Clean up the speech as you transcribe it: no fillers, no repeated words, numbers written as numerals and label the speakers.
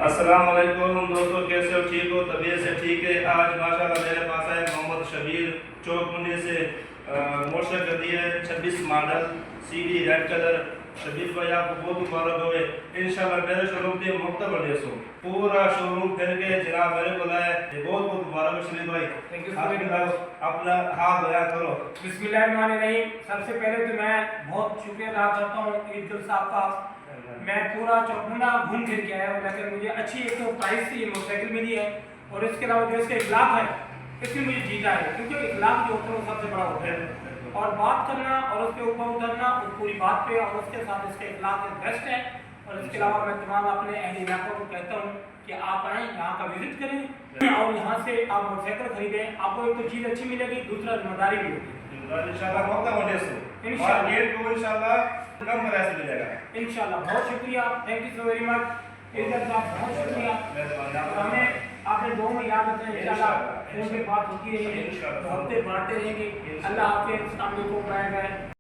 Speaker 1: السلام علیکم دوستوں، کیسے ہو؟ ٹھیک ہو؟ طبیعت سے ٹھیک ہے؟ آج ماشاءاللہ میرے پاس ہے محمد شبیر چوک منڈی سے موٹر سائیکل دی ہے 26 ماڈل سی ڈی ریڈ کلر۔ شبیر بھائی آپ کو بہت مبارک ہوئے۔ انشاءاللہ میرے شو روم پہ مکتب لے سو پورا شو روم پھر کے جناب میرے کو لائے، بہت بہت مبارک ہو شبیر بھائی۔ اپنا ہاتھ بیان کرو۔
Speaker 2: بسم اللہ الرحمن الرحیم۔ سب سے پہلے تو میں بہت شکریہ ادا کرتا ہوں عید صاحب کا۔ میں پورا چوکنڈا گھوم پھر کے آیا ہوں، لیکن مجھے اچھی ایک تو پرائز کی موٹر سائیکل ملی ہے، اور اس کے علاوہ جو اس کا اخلاق ہے اس میں مجھے جیتا ہے، کیونکہ اخلاق جو ہوتا ہے وہ سب سے بڑا ہوتا ہے، اور بات کرنا اور اس کے اوپر اترنا اس پوری بات پہ، اور اس کے ساتھ اس کے اخلاق بیسٹ ہے۔ اور اس کے علاوہ میں تمام اپنے اہل علاقوں کو کہتا ہوں کہ آپ آئیں، یہاں کا وزٹ کریں اور یہاں سے آپ موٹر سائیکل خریدیں۔ آپ کو ایک تو چیز اچھی ملے گی، دوسرا ذمہ داری بھی ہوگی
Speaker 1: انشاءاللہ موقع ملے سو
Speaker 2: انشاءاللہ
Speaker 1: ریٹ کو انشاءاللہ کم کرا سے ملے گا
Speaker 2: انشاءاللہ۔ بہت شکریہ، thank you so very much عزت صاحب، بہت شکریہ۔ ہمیں آپ نے دو میں یاد رکھنا، انشاءاللہ فون پہ بات ہوتی رہے گی، ہفتے بانٹتے رہیں گے۔ اللہ حافظ، السلام علیکم، بائے بائے۔